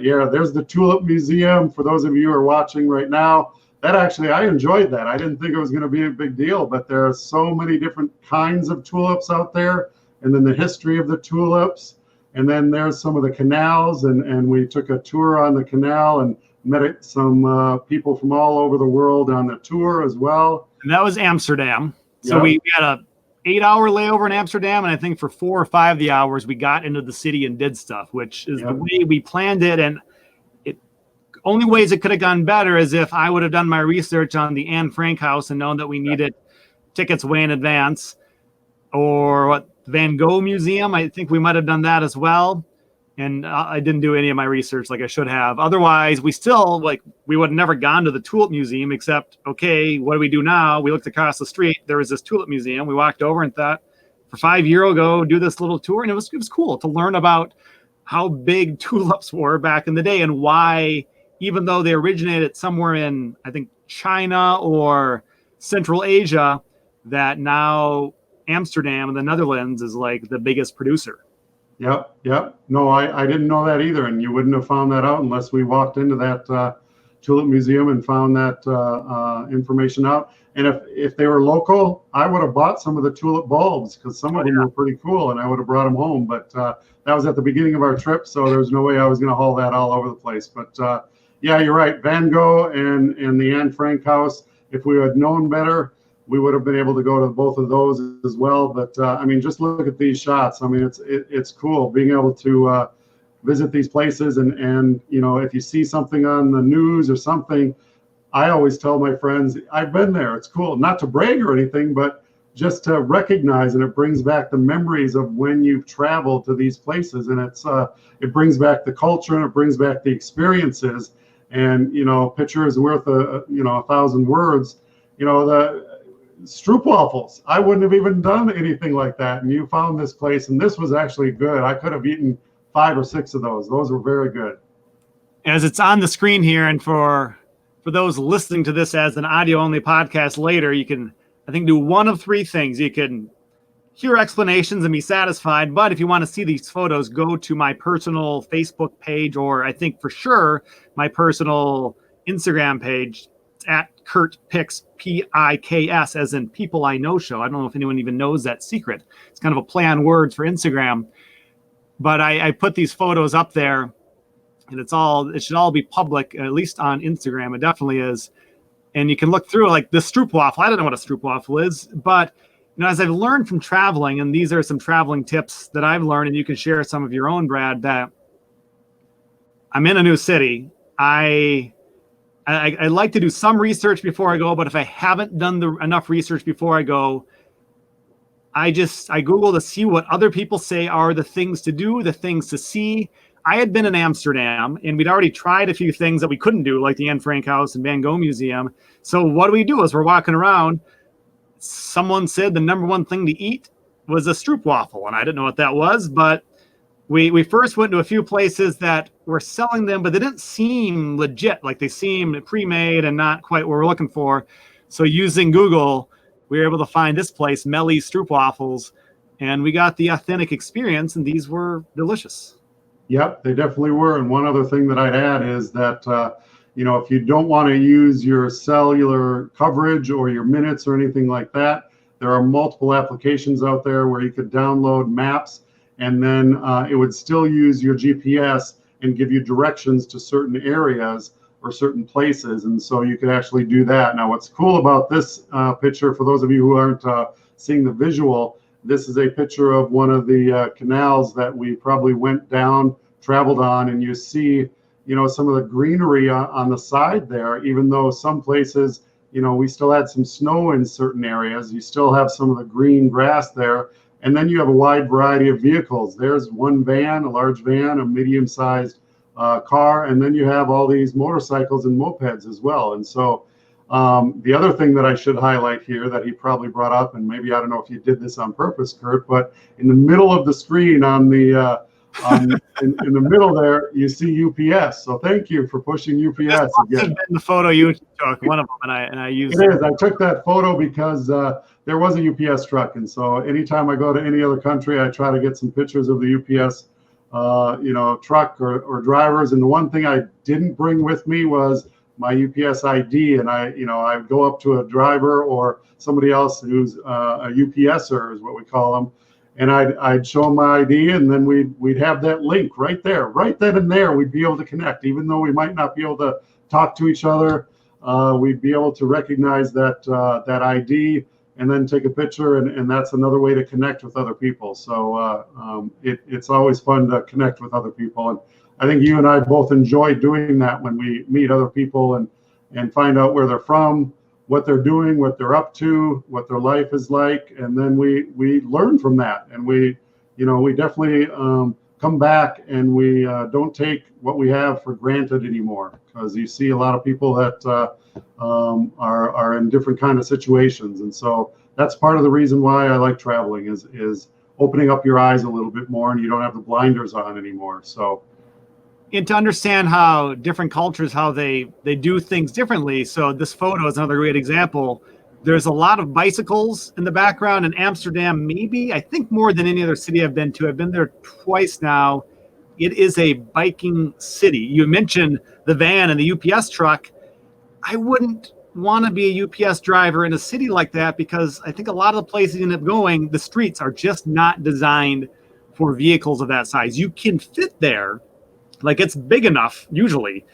Yeah, there's the Tulip Museum. For those of you who are watching right now, that actually, I enjoyed that. I didn't think it was going to be a big deal, but there are so many different kinds of tulips out there, and then the history of the tulips. And then there's some of the canals, and we took a tour on the canal and met some people from all over the world on the tour as well. And that was Amsterdam. So Yep. we had a 8-hour layover in Amsterdam, and I think for 4 or 5 of the hours we got into the city and did stuff, which is the way we planned it. And it only ways it could have gone better is if I would have done my research on the Anne Frank house and known that we needed tickets way in advance, or what, Van Gogh Museum. I think we might have done that as well. And I didn't do any of my research like I should have. Otherwise, we would have never gone to the Tulip Museum, except, okay, what do we do now? We looked across the street. There was this Tulip Museum. We walked over and thought, for €5 go do this little tour. And it was cool to learn about how big tulips were back in the day and why, even though they originated somewhere in, I think, China or Central Asia, that now Amsterdam in the Netherlands is like the biggest producer. Yep. No, I didn't know that either, and you wouldn't have found that out unless we walked into that Tulip Museum and found that information out. And if they were local, I would have bought some of the tulip bulbs because some of them were pretty cool, and I would have brought them home. But that was at the beginning of our trip, so there was no way I was going to haul that all over the place. But yeah, you're right. Van Gogh and the Anne Frank house, if we had known better, we would have been able to go to both of those as well. But I mean, just look at these shots. I mean, it's cool being able to visit these places. And you know, if you see something on the news or something, I always tell my friends, I've been there. It's cool, not to brag or anything, but just to recognize, and it brings back the memories of when you've traveled to these places. And it brings back the culture, and it brings back the experiences. And you know, picture is worth 1,000 words. You know, the stroopwafels, I wouldn't have even done anything like that, and you found this place, and this was actually good. I could have eaten 5 or 6 of those. Those were very good. As it's on the screen here, and for those listening to this as an audio only podcast later, you can, I think, do one of 3 things. You can hear explanations and be satisfied, but if you want to see these photos, go to my personal Facebook page, or I think for sure my personal Instagram page. It's at Curt Pics, Piks, as in People I Know Show. I don't know if anyone even knows that secret. It's kind of a play on words for Instagram. But I put these photos up there, and it should all be public, at least on Instagram. It definitely is. And you can look through like the stroopwafel. I don't know what a stroopwafel is, but you know, as I've learned from traveling, and these are some traveling tips that I've learned, and you can share some of your own, Brad, that I'm in a new city. I like to do some research before I go, but if I haven't done enough research before I go, I Google to see what other people say are the things to do, the things to see. I had been in Amsterdam, and we'd already tried a few things that we couldn't do, like the Anne Frank house and Van Gogh Museum. So what do as we're walking around? Someone said the number one thing to eat was a stroopwafel, and I didn't know what that was, but we first went to a few places that were selling them, but they didn't seem legit. Like they seemed pre-made and not quite what we're looking for. So using Google, we were able to find this place, Melly's Stroopwafels, and we got the authentic experience, and these were delicious. Yep, they definitely were. And one other thing that I'd add is that, you know, if you don't want to use your cellular coverage or your minutes or anything like that, there are multiple applications out there where you could download maps, and then it would still use your GPS and give you directions to certain areas or certain places. And so you could actually do that. Now, what's cool about this picture, for those of you who aren't seeing the visual, this is a picture of one of the canals that we probably went down, traveled on, and you see, you know, some of the greenery on the side there, even though some places, you know, we still had some snow in certain areas. You still have some of the green grass there. And then you have a wide variety of vehicles. There's one van, a large van, a medium-sized car, and then you have all these motorcycles and mopeds as well. And so the other thing that I should highlight here that he probably brought up, and maybe I don't know if you did this on purpose, Curt, but in the middle of the screen on the in the middle there, you see UPS. So thank you for pushing UPS again. The photo you took, one of them, and I used it. I took that photo because there was a UPS truck, and so anytime I go to any other country, I try to get some pictures of the UPS truck or drivers. And the one thing I didn't bring with me was my UPS ID. And I go up to a driver or somebody else who's a UPSer is what we call them. And I'd show them my ID, and then we'd have that link right there, right then and there. We'd be able to connect, even though we might not be able to talk to each other. We'd be able to recognize that ID and then take a picture, and that's another way to connect with other people. So it's always fun to connect with other people, and I think you and I both enjoy doing that when we meet other people and find out where they're from, what they're doing, what they're up to, what their life is like, and then we learn from that, and we definitely come back, and we don't take what we have for granted anymore, because you see a lot of people that are in different kind of situations, and so that's part of the reason why I like traveling is opening up your eyes a little bit more, and you don't have the blinders on anymore. So. And to understand how different cultures, how they do things differently. So this photo is another great example. There's a lot of bicycles in the background in Amsterdam, maybe, I think more than any other city I've been to. I've been there twice now. It is a biking city. You mentioned the van and the UPS truck. I wouldn't want to be a UPS driver in a city like that, because I think a lot of the places you end up going, the streets are just not designed for vehicles of that size. You can fit there. Like, it's big enough usually,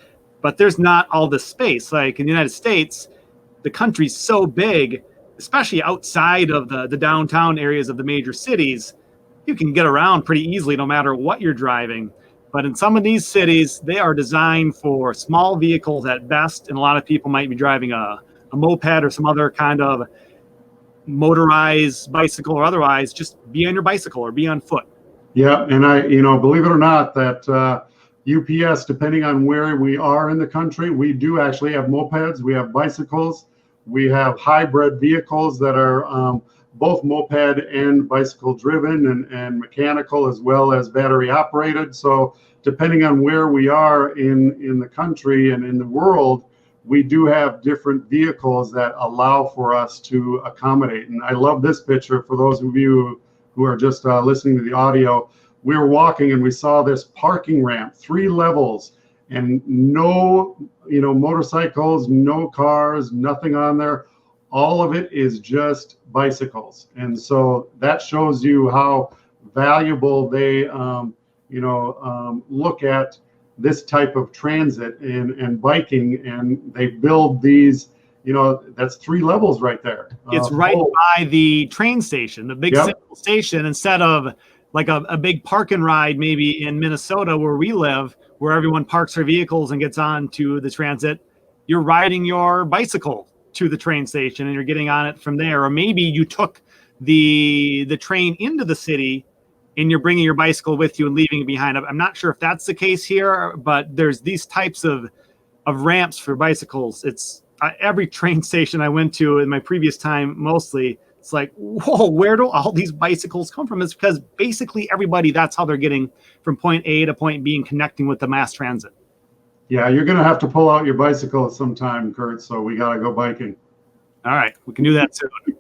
but there's not all the space. Like in the United States, the country's so big, especially outside of the downtown areas of the major cities, you can get around pretty easily no matter what you're driving. But in some of these cities, they are designed for small vehicles at best. And a lot of people might be driving a moped or some other kind of motorized bicycle or otherwise. Just be on your bicycle or be on foot. Yeah. And believe it or not, that UPS, depending on where we are in the country, we do actually have mopeds, we have bicycles, we have hybrid vehicles that are both moped and bicycle driven and mechanical as well as battery operated. So depending on where we are in the country and in the world, we do have different vehicles that allow for us to accommodate. And I love this picture for those of you who are just listening to the audio. We were walking and we saw this parking ramp, 3 levels, and no, motorcycles, no cars, nothing on there. All of it is just bicycles. And so that shows you how valuable they, look at this type of transit and biking, and they build these, that's 3 levels right there. It's right by the train station, the big central station, instead of like a big park and ride maybe in Minnesota where we live, where everyone parks their vehicles and gets on to the transit. You're riding your bicycle to the train station and you're getting on it from there. Or maybe you took the train into the city and you're bringing your bicycle with you and leaving it behind. I'm not sure if that's the case here, but there's these types of ramps for bicycles. It's every train station I went to in my previous time, mostly, it's like, whoa, where do all these bicycles come from? It's because basically everybody, that's how they're getting from point A to point B and connecting with the mass transit. Yeah, you're going to have to pull out your bicycle at some time, Curt, so we got to go biking. All right, we can do that soon.